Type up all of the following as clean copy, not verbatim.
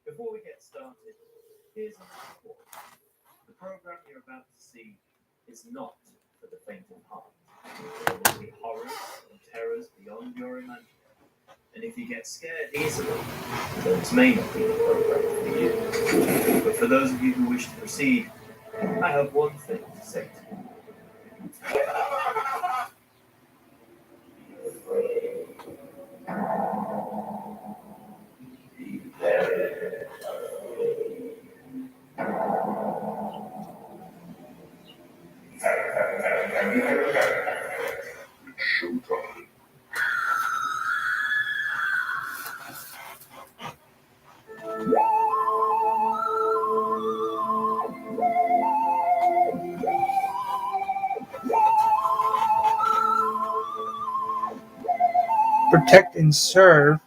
Before we get started, here's a little warning. The program you're about to see is not for the faint of heart. There will be horrors and terrors beyond your imagining. And if you get scared easily, then this may not be the program for you. But for those of you who wish to proceed, I have one thing to say to you. Be afraid. Be very afraid. It's showtime. Protect and serve.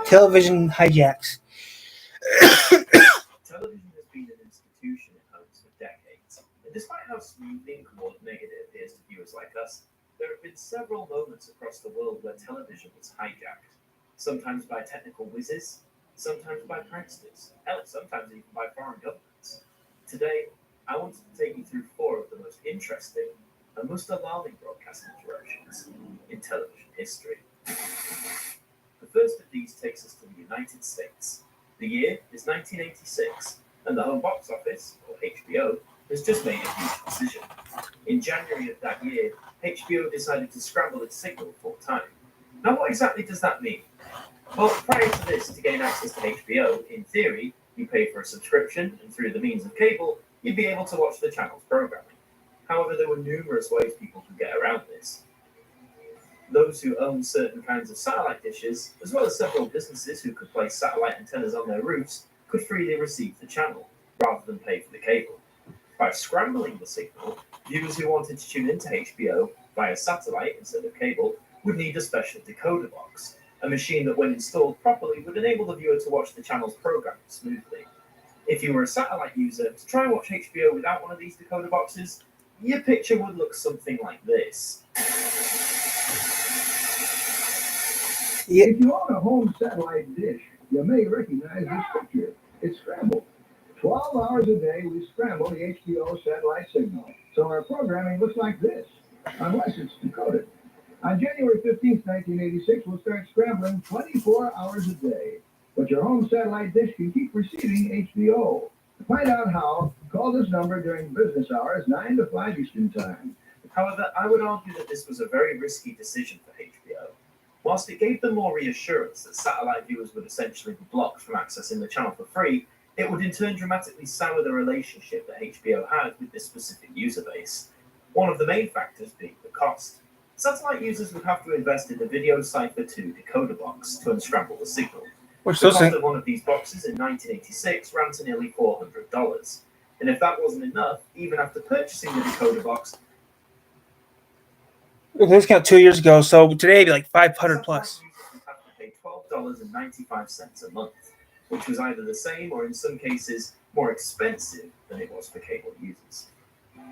Television hijacks. Television has been an institution in homes for decades, and despite how smoothly and coordinated it appears to viewers like us, there have been several moments across the world where television was hijacked, sometimes by technical whizzes, sometimes by pranksters, hell, sometimes even by foreign governments. Today, I wanted to take you through four of the most interesting and most alarming broadcast interruptions in television history. The first of these takes us to the United States. The year is 1986, and the home box office, or HBO, has just made a huge decision. In January of that year, HBO decided to scramble its signal full time. Now, what exactly does that mean? Well, prior to this, to gain access to HBO, in theory, you pay for a subscription, and through the means of cable, you'd be able to watch the channel's programming. However, there were numerous ways people could get around this. Those who owned certain kinds of satellite dishes, as well as several businesses who could place satellite antennas on their roofs, could freely receive the channel, rather than pay for the cable. By scrambling the signal, viewers who wanted to tune into HBO via satellite instead of cable would need a special decoder box, a machine that, when installed properly, would enable the viewer to watch the channel's programming smoothly. If you were a satellite user, to try and watch HBO without one of these decoder boxes, your picture would look something like this. If you own a home satellite dish, you may recognize this picture. It's scrambled. 12 hours a day, we scramble the HBO satellite signal, so our programming looks like this, unless it's decoded. On January 15th, 1986, we'll start scrambling 24 hours a day, but your home satellite dish can keep receiving HBO. To find out how, call this number during business hours, 9 to 5 Eastern Time. However, I would argue that this was a very risky decision for HBO. Whilst it gave them more reassurance that satellite viewers would essentially be blocked from accessing the channel for free, it would in turn dramatically sour the relationship that HBO had with this specific user base. One of the main factors being the cost. Satellite users would have to invest in the Video Cipher 2 decoder box to unscramble the signal. The cost of one of these boxes in 1986 ran to nearly $400. And if that wasn't enough, even after purchasing the decoder box, This came out 2 years ago, so today it'd be like 500 plus. users would have to pay $12.95 a month, which was either the same or in some cases more expensive than it was for cable users.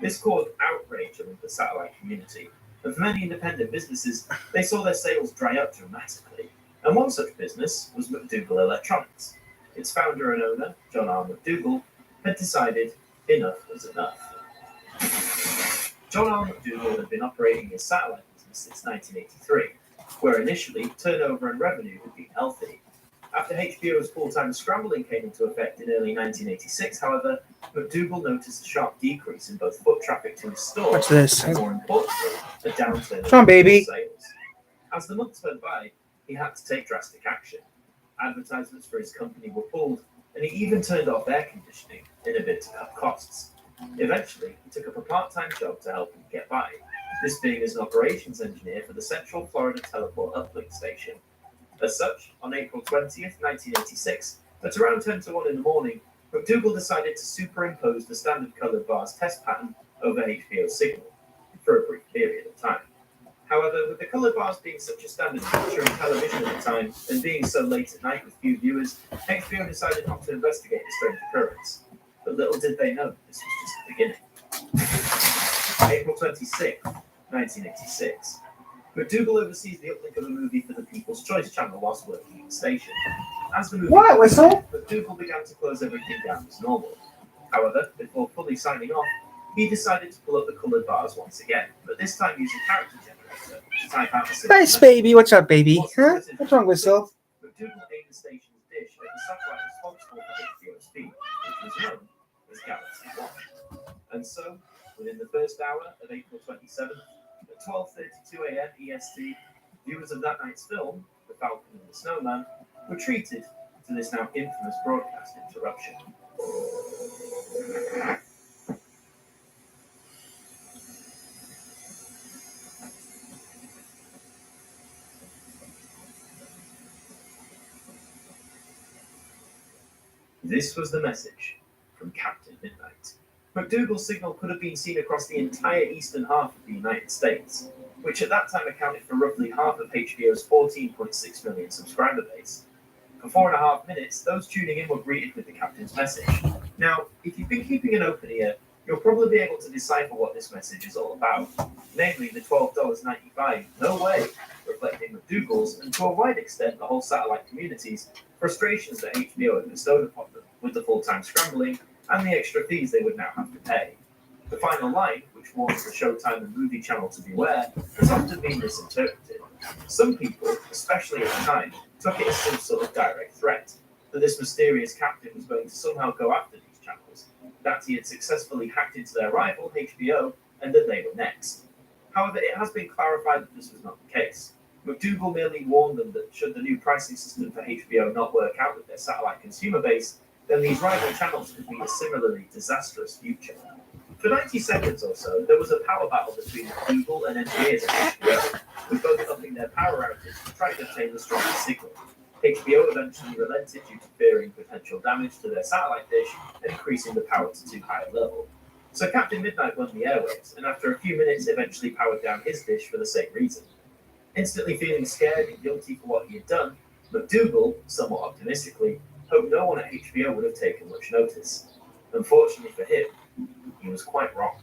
This caused outrage among the satellite community, and for many independent businesses, they saw their sales dry up dramatically. And one such business was McDougal Electronics. Its founder and owner, John R. McDougal, had decided enough was enough. John R. McDougal had been operating his satellite business since 1983, where initially turnover and revenue had been healthy. After HBO's full-time scrambling came into effect in early 1986, however, McDougal noticed a sharp decrease in both foot traffic to his store What's this? and, more importantly, a downturn Come on, baby. in sales. As the months went by, he had to take drastic action. Advertisements for his company were pulled, and he even turned off air conditioning in a bid to cut costs. Eventually, he took up a part-time job to help him get by, this being as an operations engineer for the Central Florida Teleport Uplink Station. As such, on April 20th, 1986, at around 10 to 1 in the morning, McDougal decided to superimpose the standard colored bars test pattern over HBO's signal for a brief period of time. However, with the colored bars being such a standard feature in television at the time, and being so late at night with few viewers, HBO decided not to investigate the strange occurrence. But little did they know this was just the beginning. April 26, 1986. McDougal oversees the uplink of a movie for the People's Choice channel whilst working at the station. As the movie What, Whistle? McDougal began to close everything down as normal. However, before fully signing off, he decided to pull up the coloured bars once again, but this time using character generator to type out a simple Nice, message. baby. What's up, baby? Huh? What's wrong, Whistle? McDougal aimed the station's dish at the satellite responsible for HBO's feed, which was known as Galaxy 1. And so, within the first hour of April 27th, at 12:32 a.m. EST, viewers of that night's film, The Falcon and the Snowman, were treated to this now infamous broadcast interruption. This was the message from Captain Midnight. McDougal's signal could have been seen across the entire eastern half of the United States, which at that time accounted for roughly half of HBO's 14.6 million subscriber base. For 4.5 minutes, those tuning in were greeted with the captain's message. Now, if you've been keeping an open ear, you'll probably be able to decipher what this message is all about, namely the $12.95 no way, reflecting McDougal's and to a wide extent the whole satellite community's frustrations that HBO had bestowed upon them with the full-time scrambling and the extra fees they would now have to pay. The final line, which warns the Showtime and Movie Channel to beware, has often been misinterpreted. Some people, especially at the time, took it as some sort of direct threat, that this mysterious captain was going to somehow go after these channels, that he had successfully hacked into their rival, HBO, and that they were next. However, it has been clarified that this was not the case. McDougal merely warned them that should the new pricing system for HBO not work out with their satellite consumer base, then these rival channels could be a similarly disastrous future. For 90 seconds or so, there was a power battle between McDougal and engineers at HBO, with both upping their power outage to try to obtain the strongest signal. HBO eventually relented due to fearing potential damage to their satellite dish and increasing the power to too high a level. So Captain Midnight won the airwaves, and after a few minutes eventually powered down his dish for the same reason. Instantly feeling scared and guilty for what he had done, McDougal, somewhat optimistically, hoped no one at HBO would have taken much notice. Unfortunately for him, he was quite wrong.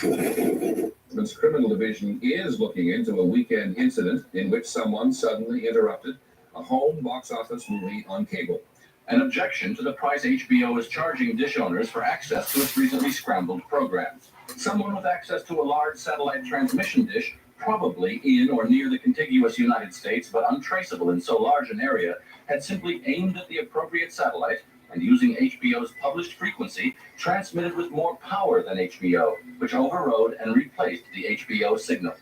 The Criminal Division is looking into a weekend incident in which someone suddenly interrupted a home box office movie on cable. An objection to the price HBO is charging dish owners for access to its recently scrambled programs. Someone with access to a large satellite transmission dish, probably in or near the contiguous United States, but untraceable in so large an area, had simply aimed at the appropriate satellite and using HBO's published frequency, transmitted with more power than HBO, which overrode and replaced the HBO signal.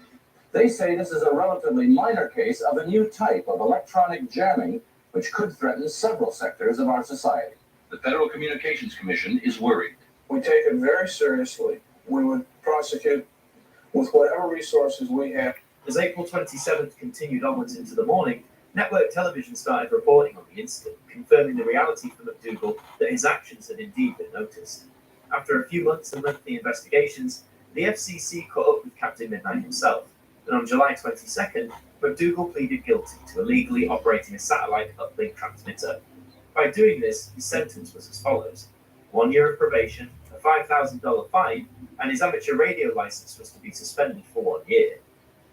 They say this is a relatively minor case of a new type of electronic jamming which could threaten several sectors of our society. The Federal Communications Commission is worried. We take it very seriously. We would prosecute with whatever resources we have. As April 27th continued onwards into the morning, network television started reporting on the incident, confirming the reality for McDougal that his actions had indeed been noticed. After a few months and lengthy investigations, the FCC caught up with Captain Midnight himself, and on July 22nd, McDougal pleaded guilty to illegally operating a satellite uplink transmitter. By doing this, his sentence was as follows: 1 year of probation, a $5,000 fine, and his amateur radio license was to be suspended for 1 year.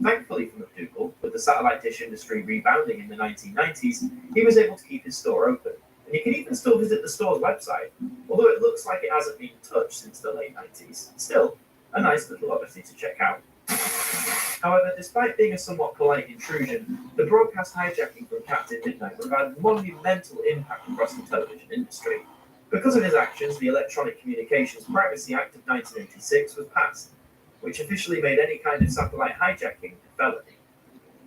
Thankfully for McDougal, with the satellite dish industry rebounding in the 1990s, he was able to keep his store open, and you can even still visit the store's website, although it looks like it hasn't been touched since the late 90s. Still, a nice little odyssey to check out. However, despite being a somewhat polite intrusion, the broadcast hijacking from Captain Midnight would have had a monumental impact across the television industry. Because of his actions, the Electronic Communications Privacy Act of 1986 was passed, which officially made any kind of satellite hijacking a felony.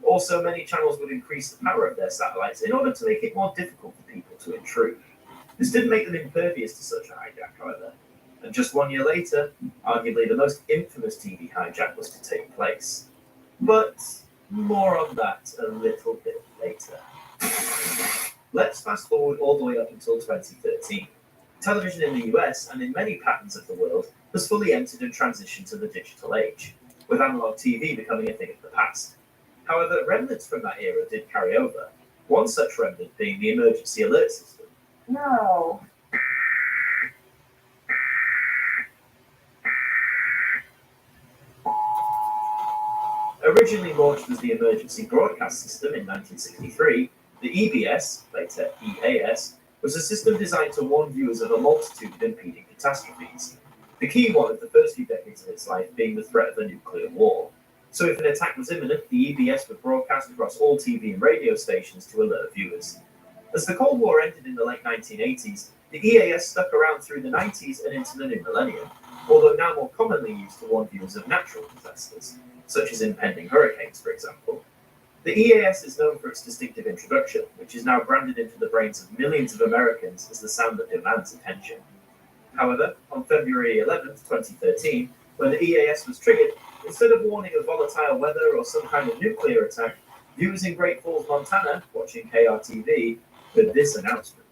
Also, many channels would increase the power of their satellites in order to make it more difficult for people to intrude. This didn't make them impervious to such a hijack, however, and just 1 year later, arguably the most infamous TV hijack was to take place. But more on that a little bit later. Let's fast forward all the way up until 2013. Television in the US and in many patterns of the world has fully entered and transitioned to the digital age, with analog TV becoming a thing of the past. However, remnants from that era did carry over, one such remnant being the emergency alert system. No. Originally launched as the Emergency Broadcast System in 1963, the EBS, later EAS, was a system designed to warn viewers of a multitude of impending catastrophes. The key one of the first few decades of its life being the threat of a nuclear war. So if an attack was imminent, the EBS would broadcast across all TV and radio stations to alert viewers. As the Cold War ended in the late 1980s, the EAS stuck around through the 90s and into the new millennium, although now more commonly used to warn viewers of natural disasters, such as impending hurricanes, for example. The EAS is known for its distinctive introduction, which is now branded into the brains of millions of Americans as the sound that demands attention. However, on February 11, 2013, when the EAS was triggered, instead of warning of volatile weather or some kind of nuclear attack, viewers in Great Falls, Montana, watching KRTV, heard this announcement.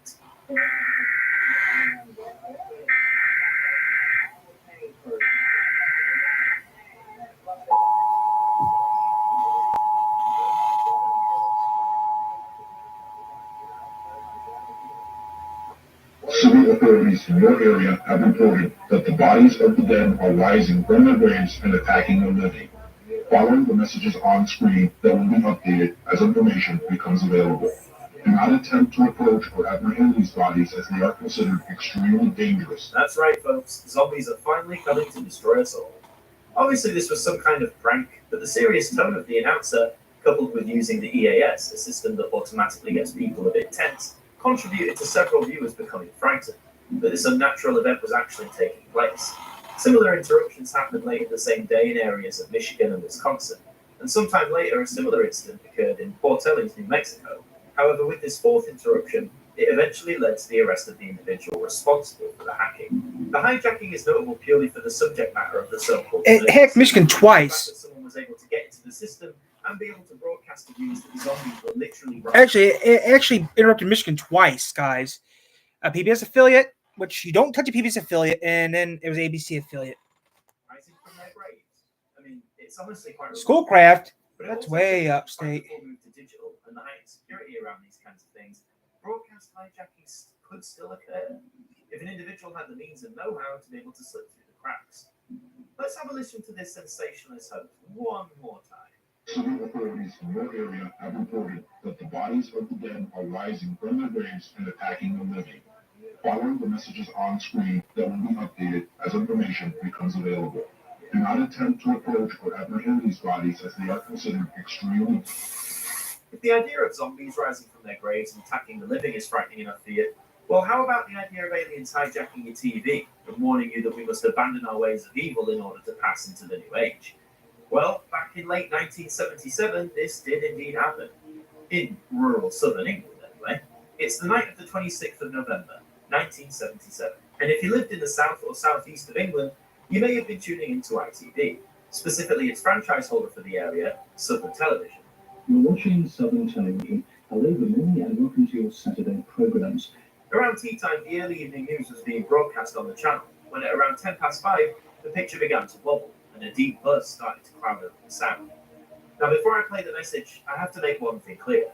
City authorities in your area have reported that the bodies of the dead are rising from their graves and attacking the living. Following the messages on screen that will be updated as information becomes available. Do not attempt to approach or apprehend these bodies as they are considered extremely dangerous. That's right, folks. Zombies are finally coming to destroy us all. Obviously, this was some kind of prank, but the serious tone of the announcer, coupled with using the EAS, a system that automatically gets people a bit tense, contributed to several viewers becoming frightened that this unnatural event was actually taking place. Similar interruptions happened later the same day in areas of Michigan and Wisconsin, and sometime later a similar incident occurred in Port Ellings, New Mexico. However, with this fourth interruption, it eventually led to the arrest of the individual responsible for the hacking. The hijacking is notable purely for the subject matter of the so-called Heck, Michigan twice. That someone was able to get into the system and be able to broadcast to viewers that the zombies were literally Actually, it actually interrupted Michigan twice, guys. A PBS affiliate, which you don't touch a PBS affiliate, and then it was ABC affiliate. rising from their graves. I mean, it's honestly quite Schoolcraft, but it that's also way shows upstate. despite the move to digital and the heightened security around these kinds of things, broadcast hijacking could still occur if an individual had the means and know-how to be able to slip through the cracks. Let's have a listen to this sensationalist host one more time. City authorities in your area have reported that the bodies of the dead are rising from their graves and attacking the living. Following the messages on screen that will be updated as information becomes available. Do not attempt to approach or apprehend these bodies as they are considered extremely. If the idea of zombies rising from their graves and attacking the living is frightening enough for you, well, how about the idea of aliens hijacking your TV and warning you that we must abandon our ways of evil in order to pass into the new age? Well, back in late 1977, this did indeed happen. In rural southern England, anyway. It's the night of the 26th of November, 1977. And if you lived in the south or southeast of England, you may have been tuning into ITV, specifically its franchise holder for the area, Southern Television. You're watching Southern Television. Hello, good morning, and welcome to your Saturday programmes. Around tea time, the early evening news was being broadcast on the channel, when at around 5:10, the picture began to wobble, and a deep buzz started to cloud over the sound. Now, before I play the message, I have to make one thing clear.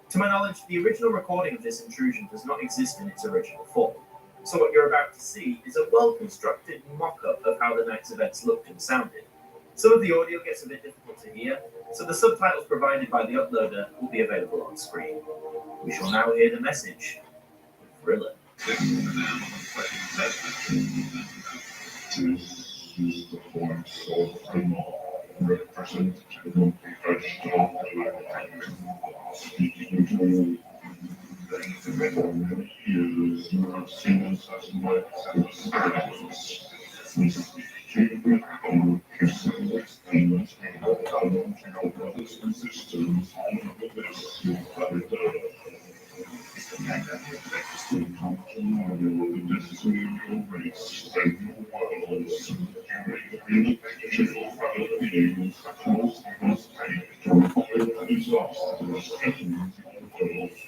To my knowledge, the original recording of this intrusion does not exist in its original form. So what you're about to see is a well-constructed mock-up of how the night's events looked and sounded. Some of the audio gets a bit difficult to hear, so the subtitles provided by the uploader will be available on screen. We shall now hear the message with Thriller. This is the voice of the representative speaking to you. Everyone hears your singers as my senses. We speak with our kisses, payments, and all talent to your brothers and sisters on the best you ever done. We come to know you, this is your race, and your worlds, and your fellow beings, close and tight, to avoid disasters, enemies, and worlds.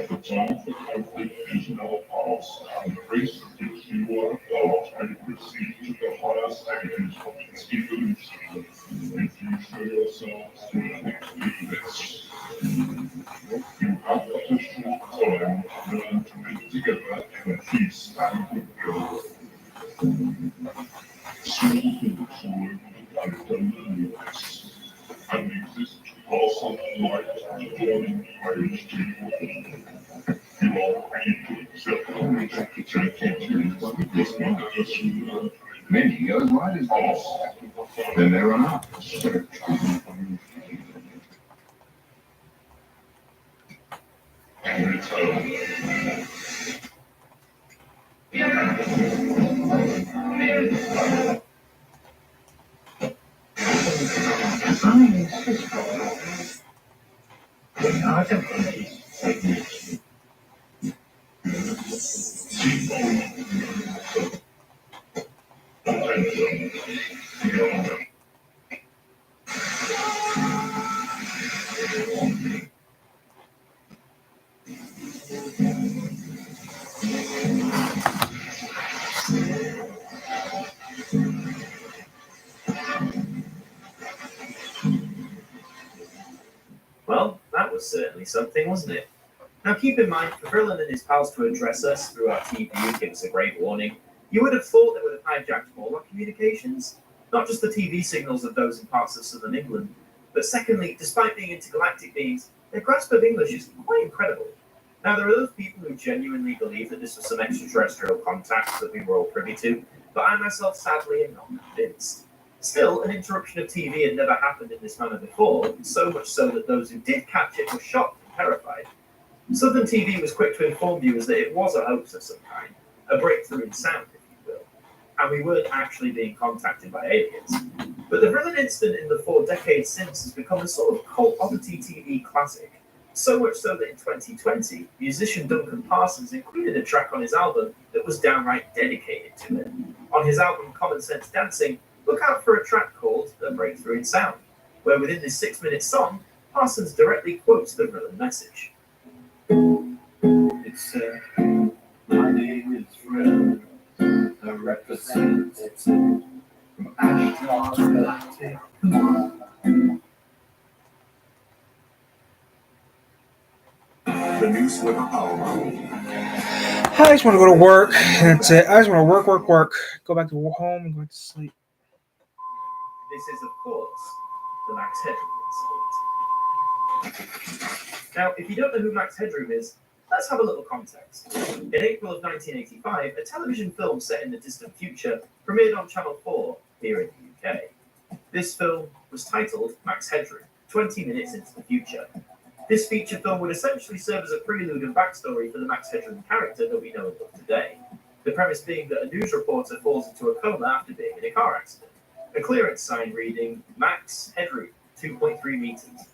The time for conflict is now past, and the race of which you are a part and proceed to the higher as activities of its evolution. If you show yourselves willing to do this, you have sufficient time to learn to live together in a peace and goodwill. Small things all over the planet are learning this, and exist to pass on light and learning ways to you. You are ready to accept the opportunity to this universe you learn. Many goes wide as this. Then there are others. And return. Well, that was certainly something, wasn't it? Now keep in mind, for Vrillon and his pals to address us through our TV and give us a great warning, you would have thought they would have hijacked all our communications, not just the TV signals of those in parts of southern England, but secondly, despite being intergalactic beings, their grasp of English is quite incredible. Now there are those people who genuinely believe that this was some extraterrestrial contact that we were all privy to, but I myself sadly am not convinced. Still, an interruption of TV had never happened in this manner before, so much so that those who did catch it were shocked and terrified. Southern TV was quick to inform viewers that it was a hoax of some kind, a breakthrough in sound, if you will, and we weren't actually being contacted by aliens. But the Vrillon incident in the 4 decades since has become a sort of cult oddity TV classic, so much so that in 2020, musician Duncan Parsons included a track on his album that was downright dedicated to it. On his album Common Sense Dancing, look out for a track called A Breakthrough in Sound, where within this 6-minute song, Parsons directly quotes the Vrillon message. It's my name is Vrillon, a representative from Ashdod Galactic. The new Swimmer Power Room. I just want to go to work. That's it. I just want to work. Go back to home and go back to sleep. This is, of course, the Max Headroom incident. Now, if you don't know who Max Headroom is, let's have a little context. In April of 1985, a television film set in the distant future premiered on Channel 4 here in the UK. This film was titled Max Headroom, 20 Minutes into the Future. This feature film would essentially serve as a prelude and backstory for the Max Headroom character that we know and love today. The premise being that a news reporter falls into a coma after being in a car accident. A clearance sign reading Max Headroom, 2.3 meters.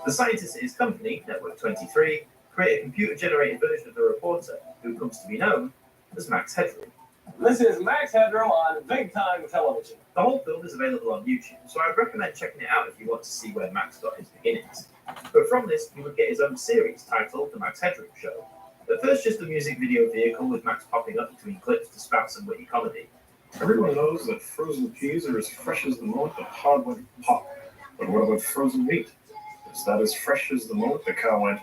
The scientists at his company, Network 23, create a computer-generated version of the reporter, who comes to be known as Max Headroom. This is Max Headroom on Big Time Television. The whole film is available on YouTube, so I'd recommend checking it out if you want to see where Max got his beginnings. But from this, he would get his own series titled The Max Headroom Show. At first just a music video vehicle with Max popping up between clips to spout some witty comedy. Everyone knows that frozen peas are as fresh as the moment the hog went pop. But what about frozen meat? Is that as fresh as the moment the cow went?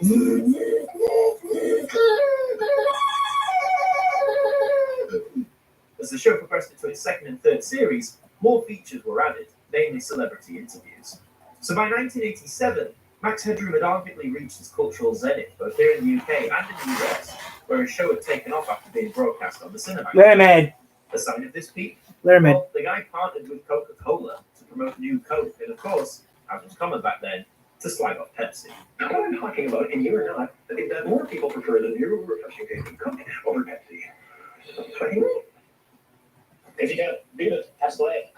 As the show progressed into its second and third series, more features were added, namely celebrity interviews. So by 1987, Max Headroom had arguably reached its cultural zenith, both here in the UK and in the US, where his show had taken off after being broadcast on the cinema. Lemonade. A sign of this peak? Lemonade. Well, the guy partnered with Coca-Cola to promote New Coke, and of course, as was common back then, to slag off Pepsi. Now, what I'm talking about, and you are not, is that more people prefer the new refreshing tasting Coke over Pepsi. So, If you can't beat it, that's the way.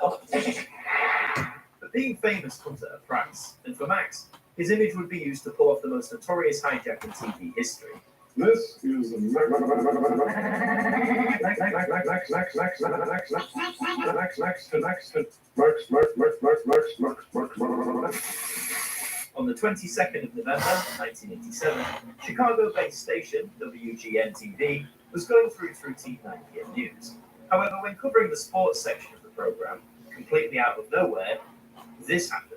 But being famous comes at a price, and for Max, his image would be used to pull off the most notorious hijack in TV history. This is the On the 22nd of November, 1987, Chicago-based station WGN-TV was going through its routine 9 p.m. news. However, when covering the sports section of the program, completely out of nowhere, this happened.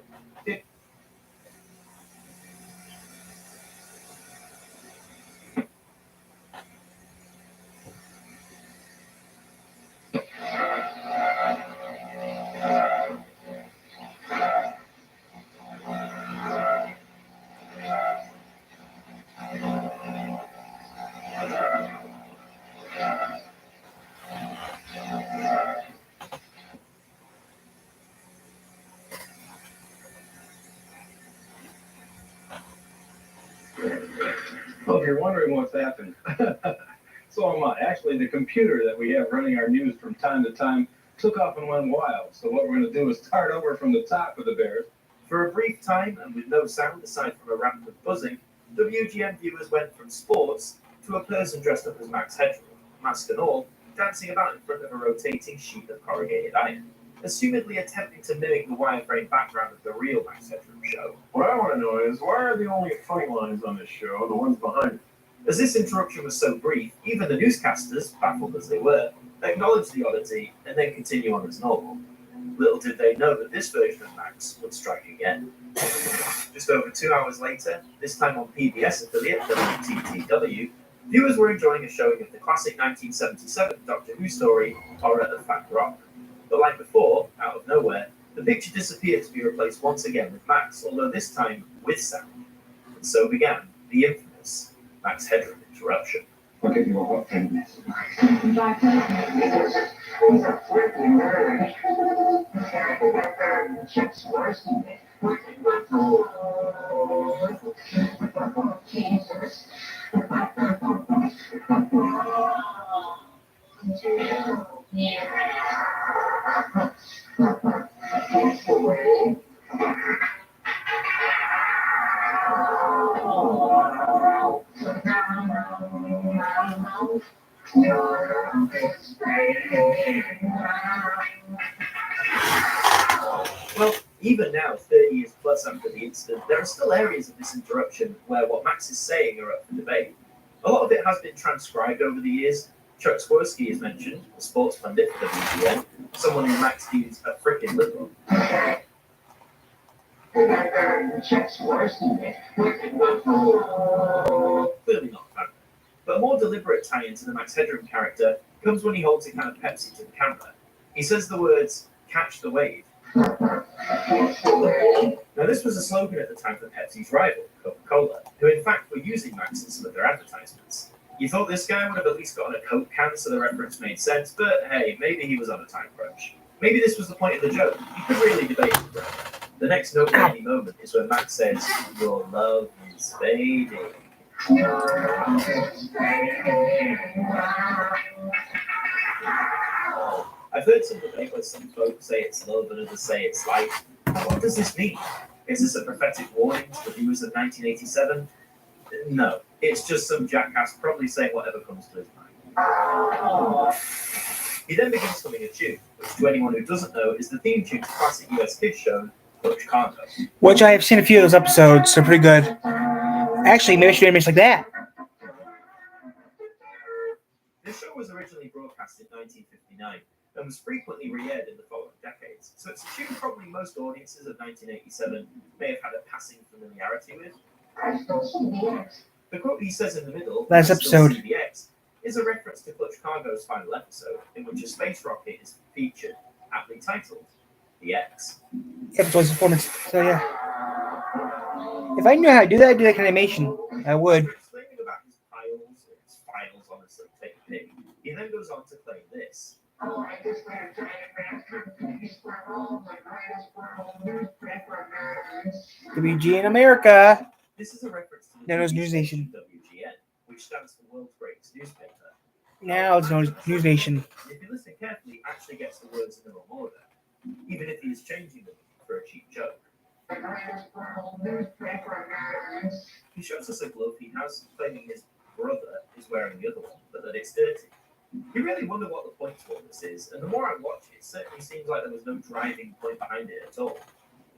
Well, if you're wondering what's happened, so am I. Actually, the computer that we have running our news from time to time took off and went wild. So what we're going to do is start over from the top with the Bears. For a brief time, and with no sound aside from a rampant buzzing, WGN viewers went from sports to a person dressed up as Max Headroom, mask and all, dancing about in front of a rotating sheet of corrugated iron, assumedly attempting to mimic the wireframe background of the real Max Headroom show. What I want to know is, why are the only funny lines on this show the ones behind it? As this interruption was so brief, even the newscasters, baffled as they were, acknowledged the oddity and then continue on as normal. Little did they know that this version of Max would strike again. Just over 2 hours later, this time on PBS affiliate WTTW, viewers were enjoying a showing of the classic 1977 Doctor Who story, Horror of Fat Rock. But like before, out of nowhere, the picture disappeared to be replaced once again with Max, although this time with sound. And so began the infamous Max Headroom interruption. I'll give you a hot 10 minutes. Well, even now, 30 years plus after the incident, there are still areas of this interruption where what Max is saying are up for debate. A lot of it has been transcribed over the years. Chuck Swirsky is mentioned, the sports pundit for WGN, someone who Max views a frickin' liberal. Clearly not fun. But a more deliberate tie into the Max Headroom character comes when he holds a can of Pepsi to the camera. He says the words, "Catch the wave." Now, this was a slogan at the time for Pepsi's rival, Coca-Cola, who in fact were using Max in some of their advertisements. You thought this guy would have at least gotten a Coke can so the reference made sense, but hey, maybe he was on a time crunch. Maybe this was the point of the joke. You could really debate it forever. The next noteworthy moment is when Max says, "Your love is fading." I've heard some debate where some folks say it's love and others say it's light. What does this mean? Is this a prophetic warning to the viewers of 1987? No, it's just some jackass probably saying whatever comes to his mind. He then begins humming a tune, which to anyone who doesn't know is the theme tune to classic US kids show, Clutch Cargo. Which I have seen a few of those episodes, so pretty good. Actually, maybe I should do images like that. This show was originally broadcast in 1959 and was frequently re-aired in the following decades, so it's a tune probably most audiences of 1987 may have had a passing familiarity with. The quote he says in the middle, Last "I still episode. see the X," is a reference to Clutch Cargo's final episode, in which a space rocket is featured, aptly titled The X. Episode's performance. So yeah. If I knew how to do that, I'd do that kind of animation. I would. After explaining about his files, honestly, take a pic, he then goes on to claim this. WG in America. This is a reference to the Known as TV News Nation. station WGN, which stands for World's Greatest Newspaper. Now it's known as News Nation. If you listen carefully, he actually gets the words in the wrong order, even if he is changing them for a cheap joke. He shows us a glove he has, claiming his brother is wearing the other one, but that it's dirty. You really wonder what the point to all this is, and the more I watch it, it certainly seems like there was no driving point behind it at all.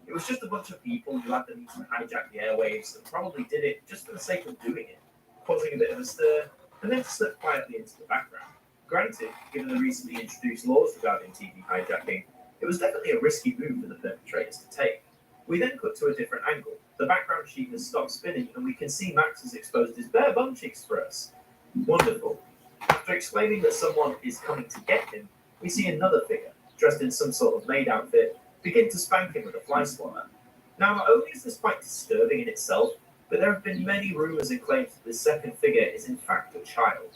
It was just a bunch of people who had the means to hijack the airwaves and probably did it just for the sake of doing it, causing a bit of a stir, and then slip quietly into the background. Granted, given the recently introduced laws regarding TV hijacking, it was definitely a risky move for the perpetrators to take. We then cut to a different angle. The background sheet has stopped spinning, and we can see Max has exposed his bare bum cheeks for us. Wonderful. After exclaiming that someone is coming to get him, we see another figure, dressed in some sort of maid outfit, begin to spank him with a fly swatter. Now, not only is this quite disturbing in itself, but there have been many rumours and claims that this second figure is in fact a child.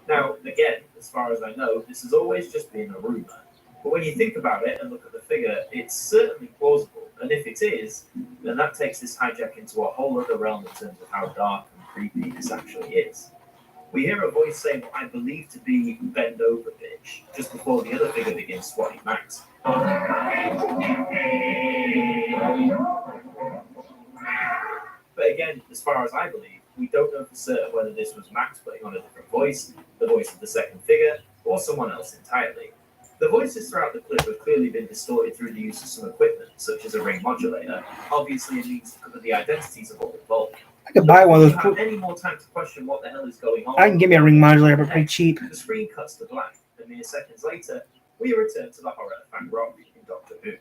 Now, again, as far as I know, this has always just been a rumour. But when you think about it and look at the figure, it's certainly plausible. And if it is, then that takes this hijack into a whole other realm in terms of how dark and creepy this actually is. We hear a voice saying what I believe to be "bend over, bitch," just before the other figure begins swatting Max. But again, as far as I believe, we don't know for certain whether this was Max putting on a different voice, the voice of the second figure, or someone else entirely. The voices throughout the clip have clearly been distorted through the use of some equipment, such as a ring modulator, obviously a means to cover the identities of all involved. I could buy one of If you those. have any more time to question what the hell is going on, I can give me a ring modulator, but pretty cheap. the screen cuts to black, and mere seconds later, we return to the horror of Fang Rock in Doctor Who.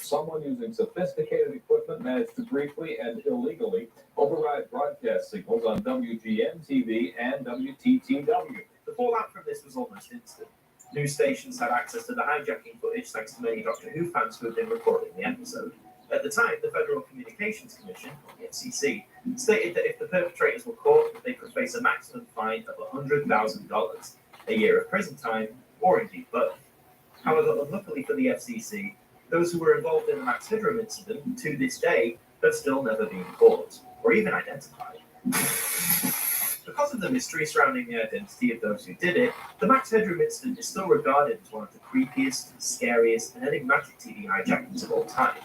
Someone using sophisticated equipment managed to briefly and illegally override broadcast signals on WGN TV and WTTW. The fallout from this was almost instant. News stations had access to the hijacking footage thanks to many Doctor Who fans who had been recording the episode. At the time, the Federal Communications Commission, or the FCC, stated that if the perpetrators were caught, they could face a maximum fine of $100,000, a year of prison time, or indeed both. However, unluckily for the FCC, those who were involved in the Max Headroom incident, to this day, have still never been caught, or even identified. Because of the mystery surrounding the identity of those who did it, the Max Headroom incident is still regarded as one of the creepiest, scariest, and enigmatic TV hijackings of all time.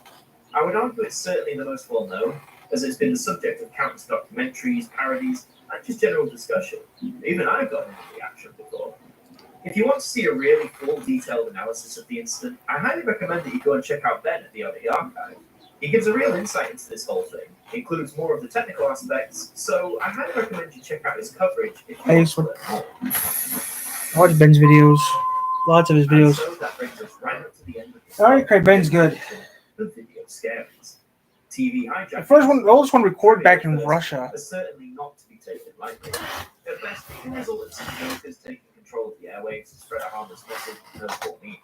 I would argue it's certainly the most well known, as it's been the subject of countless documentaries, parodies, and just general discussion. Even I've gotten into the action before. If you want to see a really full, detailed analysis of the incident, I highly recommend that you go and check out Ben at the Oddity Archive. He gives a real insight into this whole thing, includes more of the technical aspects, so I highly recommend you check out his coverage if you want to learn more. I watch Ben's videos. Lots of his And videos. so that brings us right up to the end of this. Alright, Craig, Ben's good. The video scaries. TV hijacking. The first one, the oldest one recorded back in Russia. Are certainly not to be taken lightly. At best, it can result in some jokers taking control of the airwaves to spread a harmless message and hurtful meaning.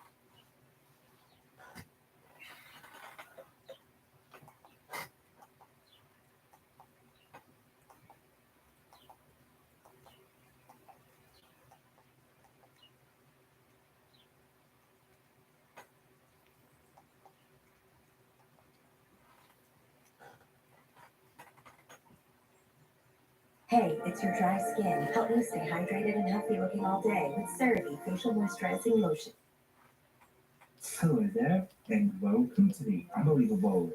Hey, it's your dry skin. Help me stay hydrated and healthy looking all day with CeraVe Facial Moisturizing Lotion. Hello there, and welcome to the unbelievable